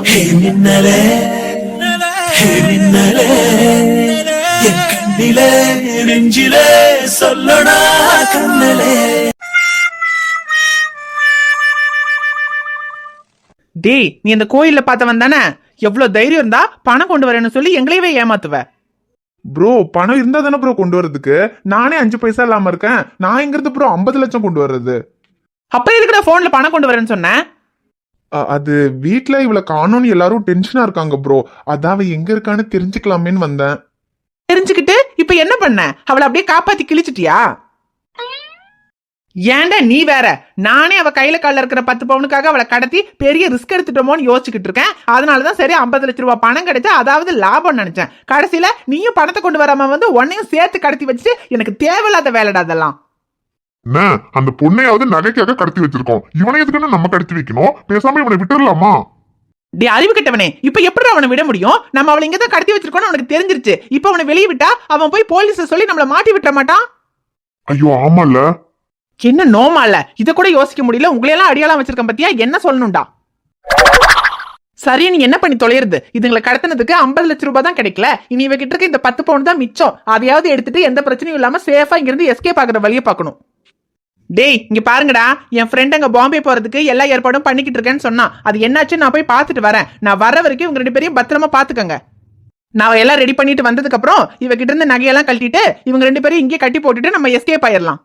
ஹே மின்னலே ஹே மின்னலே என் கண்ணிலே நெஞ்சிலே சொல்லடா கண்ணலே. டேய், நீ இந்த கோயில்ல பார்த்தவன் தானே? எவ்வளவு தைரியம் இருந்தா பணம் கொண்டு வரேன்னு சொல்லி எங்களையவே ஏமாத்துவ? ப்ரோ பணம் இருந்தா தானே ப்ரோ கொண்டு வர்றதுக்கு. நானே 5 பைசா இல்லாம இருக்கேன். நான் எங்கிறது ப்ரோ 50 லட்சம் கொண்டு வர்றது? அப்ப எதுக்குடா போன்ல பணம் கொண்டு வரேன்னு சொன்னேன்? அது வீட்டுல இவ்வளவு காணோன்னு எல்லாரும் டென்ஷனா இருக்காங்க ப்ரோ. அதான் அவ எங்க இருக்கான்னு தெரிஞ்சுக்கலாமேன்னு வந்தேன். தெரிஞ்சுக்கிட்டு இப்ப என்ன பண்ண? அவளை அப்படியே காப்பாத்தி கிழிச்சிட்டியா? ஏன்டா நீ வேற? நானே அவ கையில கால இருக்கிற 10 பவுனுக்காக அவளை கடத்தி பெரிய ரிஸ்க் எடுத்துட்டோமோன்னு யோசிச்சுக்கிட்டு இருக்கேன். அதனாலதான் சரி 50 லட்சம் ரூபாய் பணம் கிடைச்சா அதாவது லாபம் நினைச்சேன். கடைசியில நீயும் பணத்தை கொண்டு வராம வந்து உன்னையும் சேர்த்து கடத்தி வச்சுட்டு எனக்கு தேவையில்லாத வேலைடா அதெல்லாம். அந்த பொண்ணையாவது நகைக்காக கடத்தி வச்சிருக்கோம். இவனை எதுக்குன்னு நம்ம கடத்தி வைக்கணும்? பேசாம இவனை விட்டுடலாமா? டே அறிவு கட்டவனே, இப்ப எப்படி அவனை விட முடியும்? நம்ம அவளை இங்கதான் கடத்தி வச்சிருக்கோம்னு அவனுக்கு தெரிஞ்சிருச்சு. இப்ப அவனை வெளியே விட்டா அவன் போய் போலீஸ் சொல்லி நம்மள மாட்டி விட்டுற மாட்டான்? ஐயோ ஆமால. என்ன நோமா இல்ல? இத கூட யோசிக்க முடியல. உங்களையெல்லாம் அடியாலாம் வச்சிருக்கேன் பத்தியா? என்ன சொல்லணும்டா? சரி, நீ என்ன பண்ணி தொலைறது? இதுங்களை கடத்தினதுக்கு 50 லட்சம் ரூபாய் தான் கிடைக்கல. இனி இவகிட்ட இருக்க இந்த 10 பவுன் தான் மிச்சம். அதையாவது எடுத்துட்டு எந்த பிரச்சனையும் இல்லாம சேஃபா இங்கிருந்து எஸ்கேப் ஆகுற வழியை பார்க்கணும். டேய் இங்க பாருங்கடா, என் ஃப்ரெண்ட் அங்க பாம்பே போறதுக்கு எல்லா ஏற்பாடும் பண்ணிக்கிட்டு இருக்கேன்னு சொன்னா. அது என்னாச்சு நான் போய் பார்த்துட்டு வரேன். நான் வர்ற வரைக்கும் இவங்க 2 பேரையும் பத்திரமா பாத்துக்கங்க. நான் எல்லாம் ரெடி பண்ணிட்டு வந்ததுக்கு அப்புறம் இவகிட்ட இருந்து நகையெல்லாம் கழட்டிட்டு இவங்க 2 பேரையும் இங்கே கட்டி போட்டுட்டு நம்ம எஸ்கேப் ஆயிடலாம்.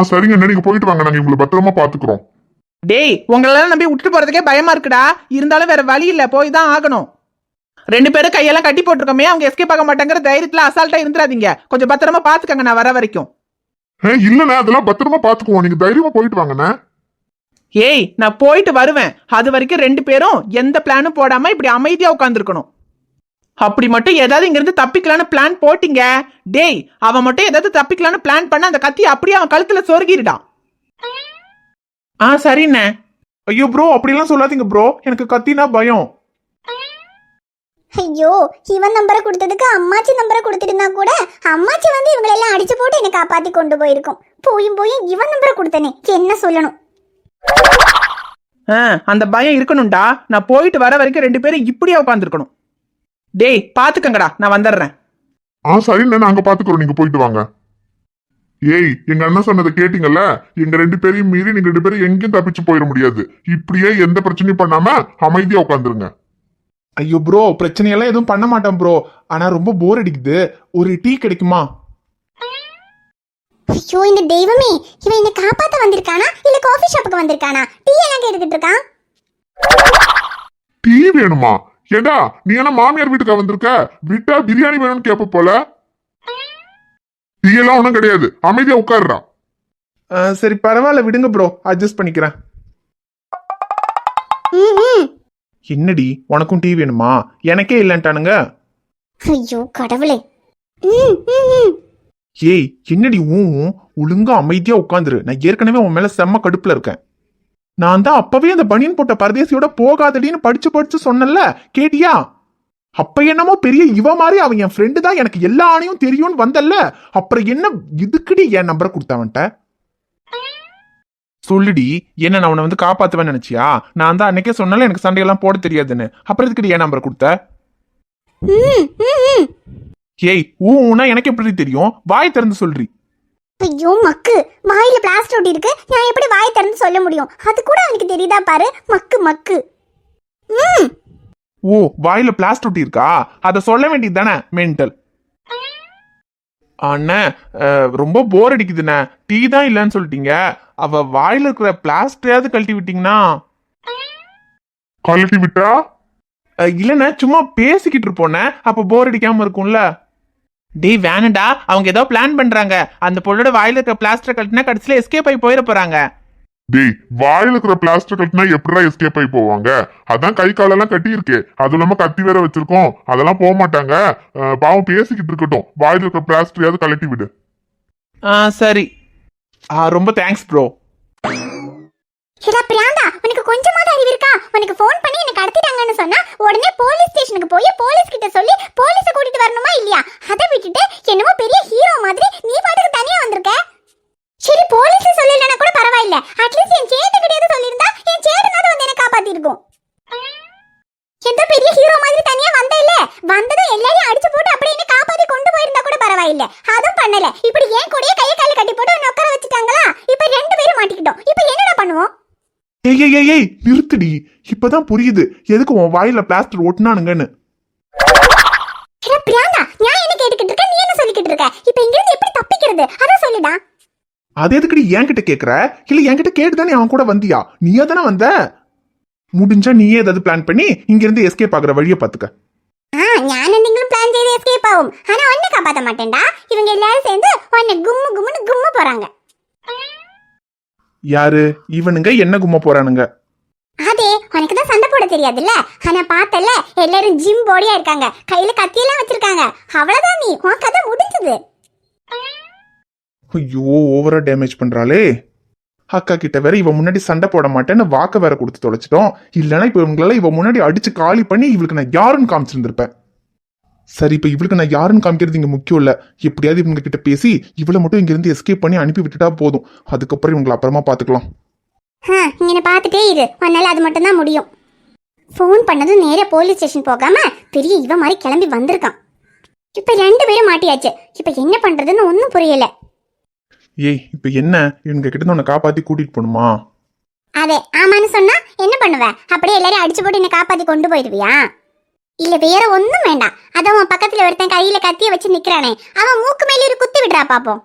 சரிங்க, நீங்க போயிட்டு வாங்க. நாங்க இவங்களை பத்திரமா பாத்துக்கிறோம். டேய் உங்களெல்லாம் நம்பி விட்டுட்டு போறதுக்கே பயமா இருக்குடா. இருந்தாலும் வேற வழி இல்ல, போய் தான் ஆகணும். 2 பேரும் கையெல்லாம் கட்டி போட்டிருக்கோமே, அவங்க எஸ்கேப் ஆக மாட்டாங்கிற தைரியத்துல அசால்ட்டா இருந்துடாதீங்க. கொஞ்சம் பத்திரமா பாத்துக்கங்க நான் வர வரைக்கும். இல்லண்ணா, அதெல்லாம் பத்திரமா பாத்துக்குவோம். நீங்க தைரியமா போயிட்டு வாங்கண்ணா. ஏய் நான் போயிட்டு வருவேன். அது வரைக்கும் 2 பேரும் எந்த பிளானும் போடாம இப்படி அமைதியா உட்காந்துருக்கணும். அப்படி மட்டும் ஏதாவது இங்க இருந்து தப்பிக்கலான்னு பிளான் போட்டீங்க, டேய் அவன் மட்டும் ஏதாவது தப்பிக்கலான்னு பிளான் பண்ண அந்த கத்தி அப்படியே அவன் கழுத்துல சொருகிடுடான். சரிண்ணே. ஐயோ ப்ரோ அப்படிலாம் சொல்லாதீங்க ப்ரோ, எனக்கு கத்தினா பயம். ஐயோ, இவன் நம்பரை கொடுத்ததுக்கு அம்மாச்சி நம்பரை கொடுத்துருந்தா கூட அம்மாச்சி வந்து இவங்களெல்லாம் அடிச்சு போட்டு என்னை காப்பாத்தி கொண்டு போயிருக்கும். போயும் இவன் நம்பரை கொடுத்தனே, என்ன சொல்லணும்? அந்த பயம் இருக்கணும்டா. நான் போயிட்டு வர வரைக்கும் 2 பேரும் இப்படியே உட்காந்துருக்கணும். டேய் பாத்துக்கங்கடா, நான் வந்துடுறேன். சரிண்ணே, நாங்க பாத்துக்கிறோம். நீங்க போயிட்டு வாங்க. ஏய் எங்க அண்ணன் சொன்னதை கேட்டீங்கல்ல? எங்க 2 பேரையும் மீறி நீங்க 2 பேரும் எங்கேயும் தப்பிச்சு போயிட முடியாது. இப்படியே எந்த பிரச்சனையும் பண்ணாம அமைதியா உட்காந்துருங்க. ஐயோ ப்ரோ, பிரச்சனையெல்லாம் எதுவும் பண்ண மாட்டேன் ப்ரோ. ஆனா ரொம்ப போர் அடிக்குது. ஒரு டீ கிடைக்குமா? ஐயோ இந்த தெய்வமே, இவன் என்ன காப்பாத்த வந்திருக்கானா இல்ல காஃபி ஷாப்புக்கு வந்திருக்கானா? டீ எல்லாம் கேட்டுட்டு இருக்கான். டீ வேணுமா? ஏண்டா நீ என்ன மாமியார் வீட்டுக்கா வந்திருக்க? விட்டா பிரியாணி வேணும்னு கேப்ப போல. டீ எல்லாம் ஒண்ணும் கிடையாது, அமைதியா உட்காருடா. சரி பரவாயில்ல, விடுங்க ப்ரோ, அட்ஜஸ்ட் பண்ணிக்கிறேன். என்னடி உனக்கும் டீ வேணுமா? எனக்கே இல்லன்ட்டானுங்க. ஐயோ கடவுளே. ஏய் என்னடி ஒழுங்கா அமைதியா உட்காந்துரு. நான் ஏற்கனவே உன் மேல செம்ம கடுப்புல இருக்கேன். நான் தான் அப்பவே அந்த பனியன் போட்ட பரதேசியோட போகாதடின்னு படிச்சு சொன்னல, கேட்டியா? அப்ப என்னமோ பெரிய இவ மாதிரி அவன் என் ஃப்ரெண்டு தான், எனக்கு எல்லா ஆணையும் தெரியும்னு வந்தல்ல. அப்புறம் என்ன இதுக்குடி என் நம்பரை கொடுத்தவன்ட்ட? சொல்லுடி, என்ன நான் உன்னை வந்து காப்பாத்துவேன்னு நினைச்சியா? நான் தான் அன்னைக்கே சொன்னால எனக்கு சண்டையெல்லாம் போட தெரியாதுன்னு. அப்புறம் இதுக்குடி என் நம்பரை கொடுத்த? ஏய் ஊனா எனக்கு எப்படி தெரியும்? வாய் திறந்து சொல்றி. ஐயோ மக்கு, வாயில பிளாஸ்டர் ஒட்டி இருக்கு, நான் எப்படி வாய் திறந்து சொல்ல முடியும்? அது கூட அவனுக்கு தெரியுதா பாரு, மக்கு மக்கு. வாயில பிளாஸ்டர் ஒட்டி இருக்கா? அத சொல்ல வேண்டியது தானே மென்டல். அண்ணே ரொம்ப போர் அடிக்குதுண்ணே. டீ தான் இல்லன்னு சொல்லிட்டீங்க. அவ வாயில இருக்கிற பிளாஸ்டரையாவது கழட்டி விட்டீங்கன்னா. கழட்டி விட்டா? இல்லண்ணே, சும்மா பேசிக்கிட்டு இருப்போண்ணே, அப்ப போர் அடிக்காம இருக்கும்ல. டேய் வேணடா, அவங்க ஏதோ பிளான் பண்றாங்க. அந்த பொண்ணோட வாயில இருக்க பிளாஸ்டர் கழட்டினா கடைசியில எஸ்கேப் ஆகி போயிட போறாங்க. டேய் வாயில இருக்கிற பிளாஸ்டர் கட்டினா எப்படிடா எஸ்கேப் ஆகி போவாங்க? அதான் கை காலெல்லாம் கட்டி இருக்கு, அது இல்லாம கத்தி வேற வச்சிருக்கோம். அதெல்லாம் போக மாட்டாங்க. பாவம் பேசிக்கிட்டு இருக்கட்டும். வாயில இருக்கிற பிளாஸ்டரையாவது கழட்டி விடு. சரி. ரொம்ப தேங்க்ஸ் ப்ரோ. பிராந்தா, உனக்கு கொஞ்சமாவது அறிவு இருக்கா? உனக்கு போன் பண்ணி என்ன கடத்திட்டாங்கன்னு சொன்னா உடனே போலீஸ் ஸ்டேஷனுக்கு போய் போலீஸ் கிட்ட சொல்லி போலீஸை கூட்டிட்டு வரணுமா இல்லையா? அதை விட்டுட்டு என்னமோ பெரிய ஹீரோ மாதிரி நீ பாட்டுக்கு தனியா வந்திருக்க. சரி போலீஸ் சொல்லலன்னா கூட பரவாயில்ல, அட்லீஸ்ட் என் சேட்டு கிட்டயாவது சொல்லியிருந்தா என் சேட்டனாவது வந்து என்ன காப்பாத்தி இருக்கும். ஏய் ஏய் ஏய் ஏய் நிறுத்துடி. இப்பதான் புரியுது எதுக்கு உன் வாயில பிளாஸ்டர் ஒட்டினானுங்கன்னு. அட பிரியாண்டா, நான் என்ன கேட்டுக்கிட்டு இருக்க, நீ என்ன சொல்லிக்கிட்டு இருக்க? இப்போ இங்க இருந்து எப்படி தப்பிக்கிறது அத சொல்லுடா. அது எதுக்குடி என்கிட்ட கேக்குற? இல்ல என்கிட்ட கேட்டுதானே அவன் கூட வந்தியா? நீயே தானே வந்த. முடிஞ்சா நீயே ஏதாவது பிளான் பண்ணி இங்க இருந்து எஸ்கேப் ஆகுற வழியை பாத்துக்க. ഞാൻ എന്തെങ്കിലും പ്ലാൻ ചെയ്ത് എസ്കേപ്പ് ആവും. ആனா ഒന്നെ காப்பாத்த மாட்டேன்டா. இவங்க எல்லாரும் சேர்ந்து ஒன்னை கும்மு கும்முன்னு கும்ம போறாங்க. யாரு இவனுங்க? என்ன கும்ம போறானுங்க? அதே உனக்கு தான் சண்டை போட தெரியாதுல்ல. ஆனா பார்த்தல எல்லாரும் ஜிம் பாடியா இருக்காங்க, கையில கத்தியெல்லாம் வச்சிருக்காங்க. அவ்வளவுதான், நீ உன் கதை முடிஞ்சது. ஐயோ ஓவரா டேமேஜ் பண்றாளே. அக்கா கிட்ட வேற இவ முன்னாடி சண்டை போட மாட்டேன்னு வாக்க வேற கொடுத்து தொலைச்சிட்டோம். இல்லைன்னா இப்ப இவங்களெல்லாம் இவ முன்னாடி அடிச்சு காலி பண்ணி இவளுக்கு நான் யாருன்னு காமிச்சிருந்திருப்பேன். சரி இப்ப இவளுக்கு நான் யாருன்னு காமிக்கிறது இங்க முக்கியம் இல்ல. எப்படியாவது இவங்க கிட்ட பேசி இவளை மட்டும் இங்க இருந்து எஸ்கேப் பண்ணி அனுப்பி விட்டுட்டா போதும். அதுக்கப்புறம் இவங்களை அப்புறமா பாத்துக்கலாம். இங்க பாத்துட்டே இரு, உன்னால அது மட்டும் தான் முடியும். போன் பண்ணதும் நேரா போலீஸ் ஸ்டேஷன் போகாம பெரிய இவ மாதிரி கிளம்பி வந்திருக்கான். இப்ப 2 பேரும் மாட்டியாச்சு. இப்ப என்ன பண்றதுன்னு ஒன்னும் புரியல. ஏய் இப்ப என்ன இவங்க கிட்ட உன்னை காப்பாத்தி கூட்டிட்டு போகணுமா? அதே ஆமான்னு சொன்னா என்ன பண்ணுவ? அப்படியே எல்லாரும் அடிச்சு போட்டு என்ன காப்பாத்தி கொண்டு போயிடுவியா? இல்ல வேற ஒண்ணும் வேண்டாம். அதான் உன் பக்கத்துல ஒருத்தன் கையில கத்திய வச்சு நிக்கிறானே, அவன் மூக்கு மேல ஒரு குத்தி விடுறா பாப்போம்.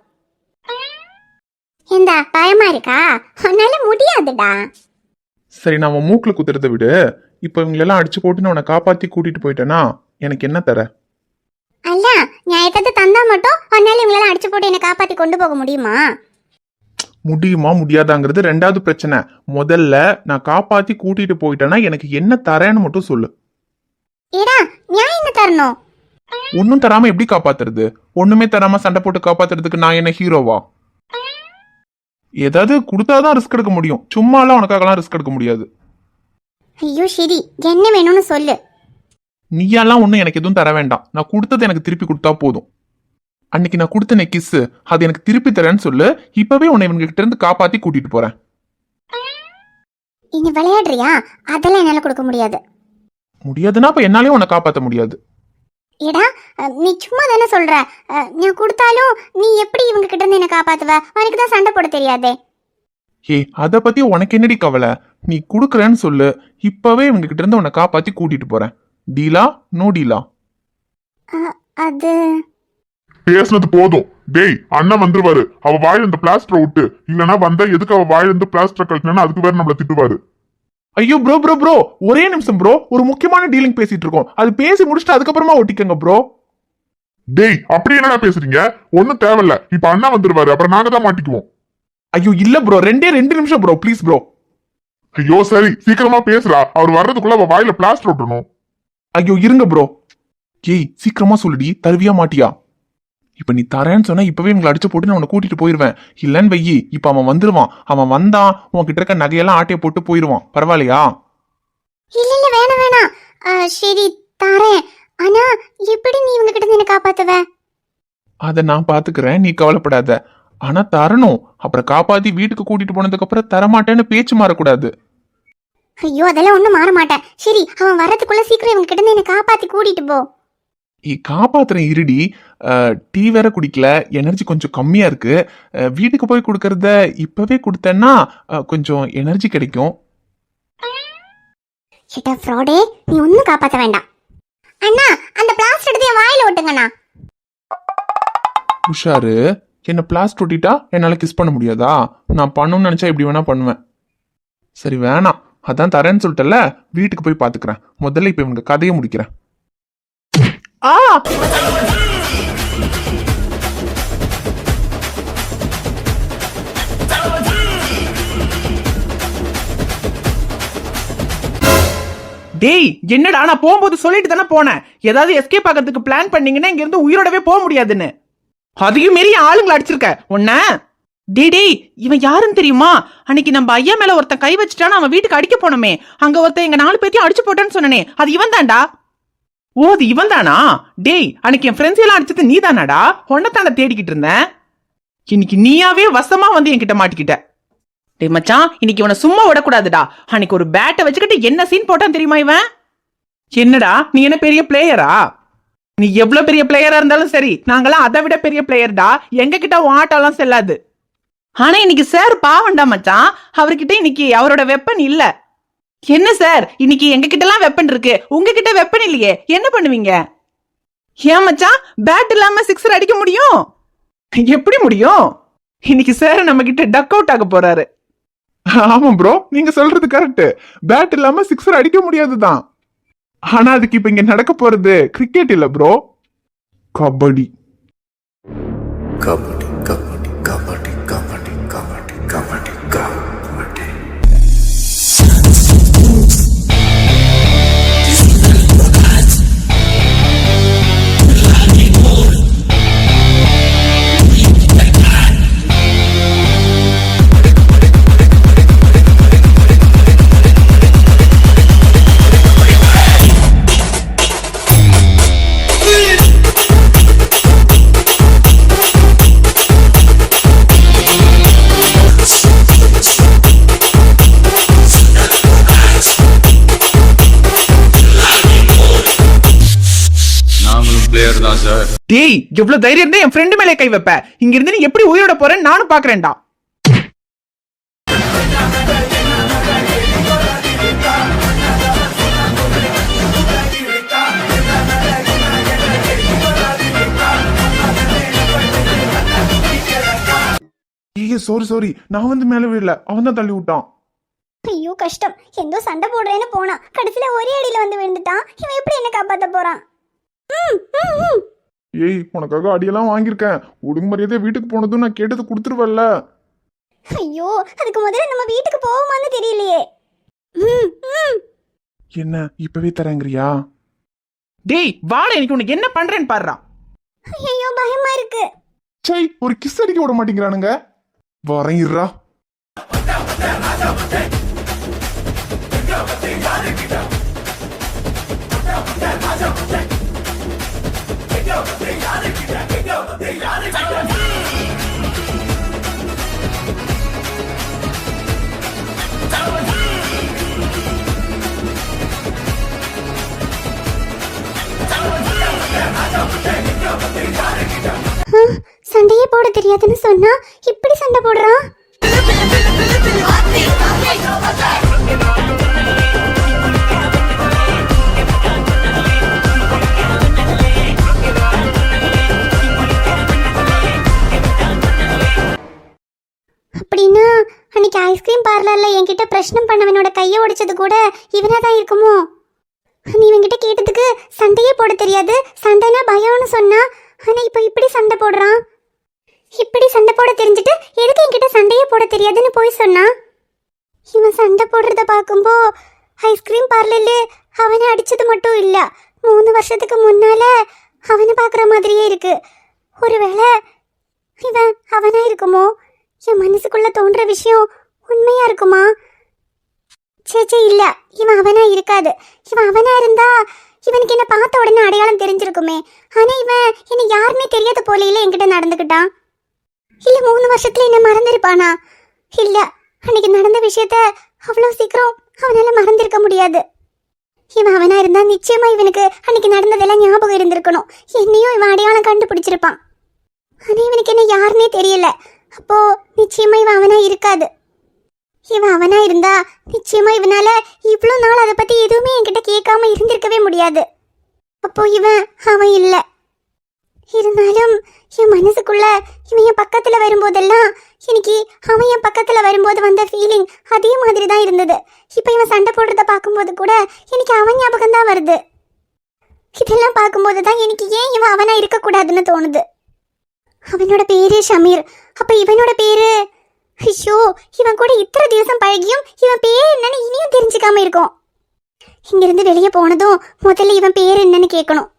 ஏண்டா பயமா இருக்கா? உன்னால முடியாதுடா. சரி நான் அவன் மூக்குல குத்துறத விடு. இப்ப இவங்களெல்லாம் அடிச்சு போட்டு நான் உன்னை காப்பாத்தி கூட்டிட்டு போயிட்டேனா எனக்கு என்ன தர? அல்ல நியாயத்தை தந்தா மட்டும் உன்னால இவங்களெல்லாம் அடிச்சு போட்டு என்ன காப்பாத்தி கொண்டு போக முடியுமா? முடியுமா முடியாதாங்கிறது 2வது பிரச்சனை. முதல்ல நான் காப்பாத்தி கூட்டிட்டு போயிட்டேன்னா எனக்கு என்ன தரேன்னு மட்டும் சொல்லு. ஏடா நியாயம் என்ன தரணும்? ஒன்னும் தராம எப்படி காப்பாத்துறது? ஒண்ணுமே தராம சண்டை போட்டு காப்பாத்துறதுக்கு நான் என்ன ஹீரோவா? ஏதாவது கொடுத்தாதான் ரிஸ்க் எடுக்க முடியும். சும்மாலாம் உனக்காகலாம் ரிஸ்க் எடுக்க முடியாது. ஐயோ சரி, என்ன வேணும்னு சொல்லு. நீயாலாம் ஒன்னும் எனக்கு எதுவும் தர வேண்டாம். நான் கொடுத்தது எனக்கு திருப்பி கொடுத்தா போதும். அன்னைக்கு நான் கொடுத்த கிஸ் அது எனக்கு திருப்பி தரேன்னு சொல்லு. இப்பவே உன்னை இவங்க கிட்ட இருந்து காப்பாத்தி கூட்டிட்டு போறேன். இனி விளையாடுறியா? அதெல்லாம் என்னால கொடுக்க முடியாது. முடியாதுன்னா அப்ப என்னாலே உன்னை காப்பாத்த முடியாது. ஏடா நீ சும்மா தானே சொல்ற. நான் கொடுத்தாலும் நீ எப்படி இவங்க கிட்ட இருந்து என்ன காப்பாத்துவ? உனக்கு தான் சண்டை போட தெரியாதே. ஏய் அத பத்தி உனக்கு என்னடி கவலை? நீ குடுக்கறேன்னு சொல்லு. இப்பவே இவங்க கிட்ட இருந்து உன்னை காப்பாத்தி கூட்டிட்டு போறேன். டீலா நோ டீலா? அது பேசுனது போதும். டேய் அண்ணன் வந்துருவாரு. அவ வாயில இந்த பிளாஸ்டரை விட்டு, இல்லனா வந்தா எதுக்கு அவ வாயில இருந்து பிளாஸ்டரை கழட்டினா அதுக்கு வேற நம்மள திட்டுவாரு. ஐயோ ப்ரோ ப்ரோ ப்ரோ ஒரே நிமிஷம் ப்ரோ. ஒரு முக்கியமான டீலிங் பேசிட்டு இருக்கோம். அது பேசி முடிச்சுட்டு அதுக்கப்புறமா ஒட்டிக்கங்க ப்ரோ. டேய் அப்படி என்னடா பேசுறீங்க? ஒன்னும் தேவையில்ல. இப்ப அண்ணா வந்துருவாரு, அப்புறம் நாங்க தான் மாட்டிக்குவோம். ஐயோ இல்ல ப்ரோ, 2 நிமிஷம் ப்ரோ, ப்ளீஸ் ப்ரோ. ஐயோ சரி சீக்கிரமா பேசுறா. அவர் வர்றதுக்குள்ள அவ வாயில பிளாஸ்டர் விட்டணும். ஐயோ இருங்க ப்ரோ. ஏய் சீக்கிரமா சொல்லுடி, தருவியா மாட்டியா? இப்ப நீ தரேன்னு சொன்னா இப்பவே இவங்களை அடிச்சு போட்டு நான் உன்னை கூட்டிட்டு போயிருவேன். இல்லன்னு வையி, இப்ப அவன் வந்துருவான். அவன் வந்தா உன்கிட்ட இருக்க நகையெல்லாம் ஆட்டைய போட்டு போயிருவான். பரவாயில்லையா? இல்ல இல்ல வேணாம் வேணாம். சரி தரேன். ஆனா எப்படி நீ இவங்க கிட்ட இருந்து என்ன காப்பாத்துவ? அத நான் பாத்துக்கிறேன், நீ கவலைப்படாத. ஆனா தரணும். அப்புறம் காப்பாத்தி வீட்டுக்கு கூட்டிட்டு போனதுக்கு அப்புறம் தரமாட்டேன்னு பேச்சு மாறக்கூடாது. ஐயோ அதெல்லாம் ஒண்ணும் மாற மாட்டேன். சரி அவன் வர்றதுக்குள்ள சீக்கிரம் இவங்க கிட்ட இருந்து என்ன காப்பாத்தி கூட்டிட்டு போ. காப்பாத்துறேன் இருடி. டீ வேற குடிக்கல, எனர்ஜி கொஞ்சம் கம்மியா இருக்கு. வீட்டுக்கு போய் கொடுக்கறத இப்பவே கொடுத்தேன்னா கொஞ்சம் எனர்ஜி கிடைக்கும். ஏட்டா ஃப்ராடே, நீ ஒன்னும் காப்பாத்த வேண்டாம். அண்ணா அந்த பிளாஸ்டர் எடுத்து என் வாயில ஒட்டுங்கண்ணா. உஷாரு, என்ன பிளாஸ்ட் ஒட்டிட்டா என்னால கிஸ் பண்ண முடியாதா? நான் பண்ணணும்னு நினைச்சா இப்படி வேணா பண்ணுவேன். சரி வேணாம், அதான் தரேன்னு சொல்லிட்டல, வீட்டுக்கு போய் பாத்துக்கிறேன். முதல்ல இப்ப இவங்க கதையை முடிக்கிறேன். ஆ டேய் என்னடா, நான் போகும்போது சொல்லிட்டு தானே போனேன், ஏதாவது எஸ்கேப் ஆகிறதுக்கு பிளான் பண்ணீங்கன்னா இங்க இருந்து உயிரோடவே போக முடியாதுன்னு. அதையும் மீறி ஆளுங்களை அடிச்சிருக்க உன்ன. டேய் இவன் யாருன்னு தெரியுமா? அன்னைக்கு நம்ம ஐயா மேல ஒருத்தன் கை வச்சுட்டான்னு அவன் வீட்டுக்கு அடிக்க போனோமே, அங்க ஒருத்தன் எங்க 4 பேத்தையும் அடிச்சு போட்டான்னு சொன்னனே, அது இவன் தான்டா. ஓ அது இவன் தானா? டேய் அன்னைக்கு என் ஃப்ரெண்ட்ஸ் எல்லாம் அடிச்சது நீ தானாடா? உன்னைத்தாண்டா தேடிக்கிட்டு இருந்தேன். இன்னைக்கு நீயாவே வசமா வந்து என்கிட்ட மாட்டிக்கிட்ட. டேய் மச்சான், இன்னைக்கு இவனை சும்மா விடக்கூடாதுடா. அன்னைக்கு ஒரு பேட்டை வச்சுக்கிட்டு என்ன சீன் போட்டான் தெரியுமா இவன்? என்னடா நீ என்ன பெரிய பிளேயரா? நீ எவ்வளவு பெரிய பிளேயரா இருந்தாலும் சரி, நாங்களாம் அதை விட பெரிய பிளேயர்டா. எங்க கிட்ட ஆட்டம்லாம் செல்லாது. ஆனா இன்னைக்கு சார் பாவண்டா மச்சான், அவர்கிட்ட இன்னைக்கு அவரோட வெப்பன் இல்ல. என்ன சார், இன்னைக்கு எங்க கிட்ட எல்லாம் வெப்பன் இருக்கு, உங்ககிட்ட வெப்பன் இல்லையே, என்ன பண்ணுவீங்க? ஏன் மச்சான், பேட் இல்லாம சிக்ஸர் அடிக்க முடியும்? எப்படி முடியும்? இன்னைக்கு சார் நம்ம கிட்ட டக் அவுட் ஆக போறாரு. ஆமா ப்ரோ, நீங்க சொல்றது கரெக்ட். பேட் இல்லாம சிக்ஸர் அடிக்க முடியாதுதான். ஆனா அதுக்கு இப்ப இங்க நடக்க போறது கிரிக்கெட் இல்ல ப்ரோ, கபடி. கபடி கபடி கபடி கபடி கபடி கபடி கபடி. டேய், எவ்வளவு தைரியம் இருந்தா என் ஃப்ரெண்டு மேலே கை வைப்ப? இங்க இருந்து நீ எப்படி உயிரோட போறேன்னு நானும் பாக்குறேன்டா. ஐயோ சாரி, நான் வந்து மேல விடல, அவன் தான் தள்ளி விட்டான். ஐயோ கஷ்டம், எந்தோ சண்டை போடுறேன்னு போனா கடைசியில ஒரே அடியில வந்து விழுந்துட்டான். இவன் எப்படி என்ன காப்பாத்த போறான்? ஏய், உனக்காக அடியெல்லாம் வாங்கியிருக்கேன். ஒழுங்கு மரியாதை வீட்டுக்கு போனதும் நான் கேட்டது கொடுத்துருவல்ல. ஐயோ, அதுக்கு முதல்ல நம்ம வீட்டுக்கு போவோமான்னு தெரியலையே. என்ன இப்பவே தரேங்கிறியா? டேய் வாடா, எனக்கு உனக்கு என்ன பண்றேன்னு பாருடா. ஐயோ பயமா இருக்கு. சை, ஒரு கிஸ் அடிக்க விட மாட்டேங்கிறானுங்க. வரையிறா. சண்டையே போட தெரியாதுன்னு சொன்னா இப்படி சண்டை போடுறான். அப்படின்னா அன்னைக்கு ஐஸ்கிரீம் பார்லர்ல என்கிட்ட பிரச்சனை பண்ணவனோட கையை உடைச்சது கூட இவனாதான் இருக்குமோ? நீ இவன்கிட்ட கேட்டதுக்கு சண்டையே போட தெரியாது, சண்டைனா பயம்னு சொன்னா, ஆனா இப்ப இப்படி சண்டை போடுறான். இப்படி சண்டை போட தெரிஞ்சுட்டு எதுக்கு என்கிட்ட சண்டையே போட தெரியாதுன்னு போய் சொன்னா? இவன் சண்டை போடுறத பார்க்கும்போ ஐஸ்கிரீம் பார்லர்ல அவனை அடிச்சது மட்டும் இல்ல, 3 வருஷத்துக்கு முன்னால அவனை பார்க்குற மாதிரியே இருக்கு. ஒருவேளை இவன் அவனா இருக்குமோ? என் மனசுக்குள்ள தோன்ற விஷயம் உண்மையா இருக்குமா? சேச்சே இல்ல, இவன் அவனா இருக்காது. இவன் அவனா இருந்தா இவனுக்கு என்ன பார்த்த உடனே அடையாளம் தெரிஞ்சிருக்குமே. ஆனா இவன் என்ன யாருன்னே தெரியாத போலையில என்கிட்ட நடந்துக்கிட்டான். இல்ல 3 வருஷத்துல என்ன மறந்துருப்பானா? இல்ல, அன்னைக்கு நடந்த விஷயத்த அவ்வளவு சீக்கிரம் அவனால மறந்திருக்க முடியாது. இவன் அவனா இருந்தா நிச்சயமா இவனுக்கு அன்னைக்கு நடந்ததெல்லாம் ஞாபகம் இருந்திருக்கணும். என்னையும் இவன் அடையாளம் கண்டுபிடிச்சிருப்பான். ஆனா இவனுக்கு என்ன யாருன்னே தெரியல. அப்போ நிச்சயமா இவன் அவனா இருக்காது. இவன் அவனா இருந்தா நிச்சயமா இவனால இவ்வளோ நாள் அதை பத்தி எதுவுமே என்கிட்ட கேட்காம இருந்திருக்கவே முடியாது. அப்போ இவன் அவன் இல்ல. இருந்தாலும் என் மனசுக்குள்ள இவன் என் பக்கத்துல வரும்போதெல்லாம் எனக்கு அவன் என் பக்கத்துல வரும்போது வந்த ஃபீலிங் அதே மாதிரி தான் இருந்தது. இப்ப இவன் சண்டை போடுறத பார்க்கும்போது கூட எனக்கு அவன் ஞாபகம் தான் வருது. இதெல்லாம் பார்க்கும்போது தான் எனக்கு ஏன் இவன் அவனா இருக்கக்கூடாதுன்னு தோணுது. அவனோட பேரு ஷமீர். அப்ப இவனோட பேரு, ஐயோ, இவன் கூட இத்தனை திவசம் பழகியும் இவன் பேர் என்னன்னு இனியும் தெரிஞ்சுக்காம இருக்கும். இங்கிருந்து வெளியே போனதும் முதல்ல இவன் பேர் என்னன்னு கேட்கணும்.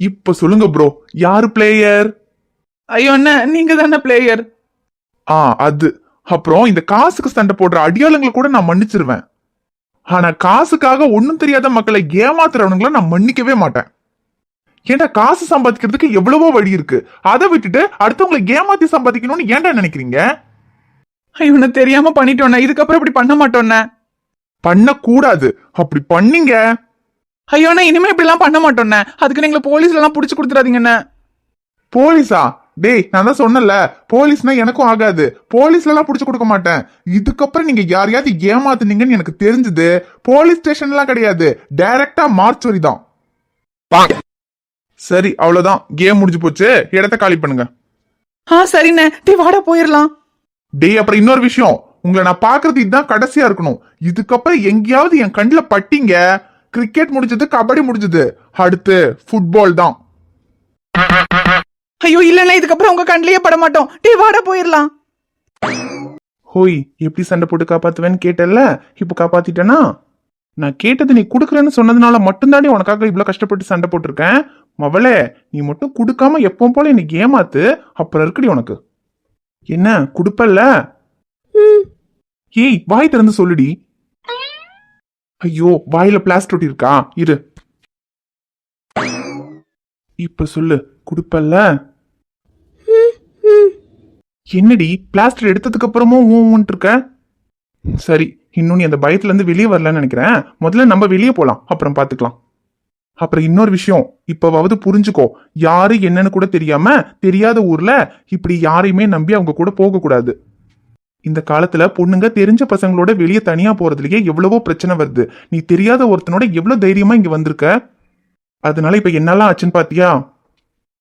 இப்ப சொல்லுங்க ப்ரோ, யாரு பிளேயர்? ஐயோ அண்ணா, நீங்க தானே பிளேயர். அது அப்புறம் இந்த காசுக்கு சண்டை போடுற அடியாளங்களை கூட நான் மன்னிச்சிருவேன். ஆனா காசுக்காக ஒண்ணும் தெரியாத மக்களை ஏமாத்துறவனுங்கள நான் மன்னிக்கவே மாட்டேன். ஏன்டா காசு சம்பாதிக்கிறதுக்கு எவ்வளவோ வழி இருக்கு. அதை விட்டுட்டு அடுத்தவங்களை ஏமாத்தி சம்பாதிக்கணும்னு ஏன்டா நினைக்கிறீங்க? ஐயோ நான் தெரியாம பண்ணிட்டோண்ணே, இதுக்கப்புறம் இப்படி பண்ண மாட்டோண்ணே. பண்ணக்கூடாது. அப்படி பண்ணீங்க ஐயோ நான் இனிமே இப்படி எல்லாம் பண்ண மாட்டோண்ணே. அதுக்கு நீங்க போலீஸ்ல எல்லாம் புடிச்சு கொடுத்துறாதீங்கண்ணே. போலீஸா? டேய் நான் தான் சொன்னல, போலீஸ்னா எனக்கும் ஆகாது. போலீஸ்ல எல்லாம் புடிச்சு கொடுக்க மாட்டேன். இதுக்கப்புறம் நீங்க யாரையாவது ஏமாத்துனீங்கன்னு எனக்கு தெரிஞ்சது போலீஸ் ஸ்டேஷன் எல்லாம் கிடையாது, டைரக்டா மார்ச்சுவரி தான். சரி அவ்வளவுதான், கேம் முடிஞ்சு போச்சு. இடத்த காலி பண்ணுங்க. சரிண்ணே, டேய் வாடா போயிடலாம். டேய் அப்புறம் இன்னொரு விஷயம், உங்களை நான் பாக்குறது இதுதான் கடைசியா இருக்கணும். இதுக்கப்புறம் எங்கேயாவது என் கண்ணுல பட்டீங்க, கிரிக்கெட் முடிஞ்சது, கபடி முடிஞ்சது, அடுத்து ஃபுட்பால் தான். ஐயோ இல்லண்ணே, இதுக்கப்புறம் உங்க கண்ணிலேயே பட மாட்டோம். டேய் வாடா போயிடலாம். ஹோய், எப்படி சண்டை போட்டு காப்பாத்துவேன்னு கேட்டல, இப்ப காப்பாத்திட்டேனா? நான் கேட்டது நீ குடுக்கறேன்னு சொன்னதுனால மட்டும்தானே உனக்காக இவ்வளவு கஷ்டப்பட்டு சண்டை போட்டிருக்கேன். மவளே, நீ மட்டும் குடுக்காம எப்பவும் போல இன்னைக்கு ஏமாத்து, அப்புறம் இருக்குடி உனக்கு. என்ன குடுப்பல்ல? ஏய் வாய் திறந்து சொல்லுடி. ஐயோ வாயில பிளாஸ்டர் ஒட்டி இருக்கா, இரு. இப்ப சொல்லு, குடுப்பல்ல? என்னடி பிளாஸ்டர் எடுத்ததுக்கு அப்புறமும் ஊன்ட்டு இருக்க? சரி, இன்னும் நீ அந்த பயத்துல இருந்து வெளியே வரலன்னு நினைக்கிறேன். முதல்ல நம்ம வெளியே போலாம், அப்புறம் பாத்துக்கலாம். அப்புறம் இன்னொரு விஷயம், இப்பவாவது புரிஞ்சுக்கோ, யாரு என்னன்னு கூட தெரியாம தெரியாத ஊர்ல இப்படி யாரையுமே நம்பி அவங்க கூட போக கூடாது. இந்த காலத்துல பொண்ணுங்க தெரிஞ்ச பசங்களோட வெளியே தனியா போறதுலயே எவ்வளவோ பிரச்சனை வருது. நீ தெரியாத ஒருத்தனோட எவ்வளவு தைரியமா இங்க வந்திருக்க. அதனால இப்ப என்னெல்லாம் ஆச்சுன்னு பாத்தியா?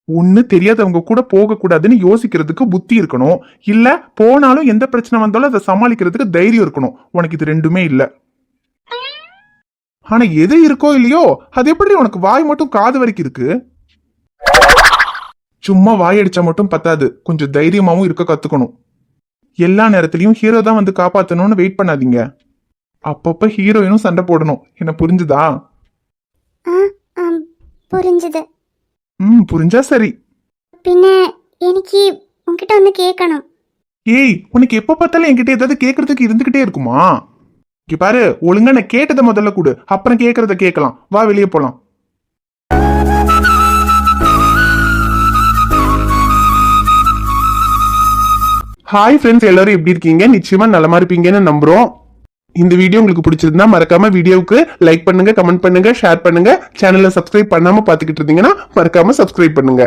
ஒண்ணு தெரியாதவங்க கூட போக கூடாதுன்னு யோசிக்கிறதுக்கு புத்தி இருக்கணும், இல்ல போனாலும் எந்த பிரச்சனை வந்தாலும் அதை சமாளிக்கிறதுக்கு தைரியம் இருக்கணும். உனக்கு இது ரெண்டுமே இல்ல. ஆனா எது இருக்கோ இல்லையோ, அது எப்படி உனக்கு வாய் மட்டும் காது வரைக்கும் இருக்கு? சும்மா வாய் அடிச்சா மட்டும் பத்தாது, கொஞ்சம் தைரியமாவும் இருக்க கத்துக்கணும். எல்லா நேரத்திலயும் ஹீரோ தான் வந்து காப்பாத்தணும்னு வெயிட் பண்ணாதீங்க. அப்பப்ப ஹீரோயினும் சண்டை போடணும். என்ன புரிஞ்சுதா? புரிஞ்சுது. புரிஞ்சா சரி. பின்ன எனக்கு உன்கிட்ட வந்து கேட்கணும். ஏய், உனக்கு எப்ப பார்த்தாலும் என்கிட்ட ஏதாவது கேட்கறதுக்கு இருந்துகிட்டே இருக்குமா? இங்க பாரு, ஒழுங்கா நான் கேட்டதை முதல்ல கொடு, அப்புறம் கேட்கறத கேட்கலாம். வா வெளியே போலாம். ஹாய் ஃப்ரெண்ட்ஸ், எல்லாரும் எப்படி இருக்கீங்க? நிச்சயமா நலமா இருப்பீங்கன்னு நம்புறோம். இந்த வீடியோ உங்களுக்கு பிடிச்சிருந்தா மறக்காம வீடியோவுக்கு லைக் பண்ணுங்க, கமெண்ட் பண்ணுங்க, ஷேர் பண்ணுங்க. சேனலை சப்ஸ்கிரைப் பண்ணாம பாத்துக்கிட்டு இருந்தீங்கன்னா மறக்காம சப்ஸ்கிரைப் பண்ணுங்க.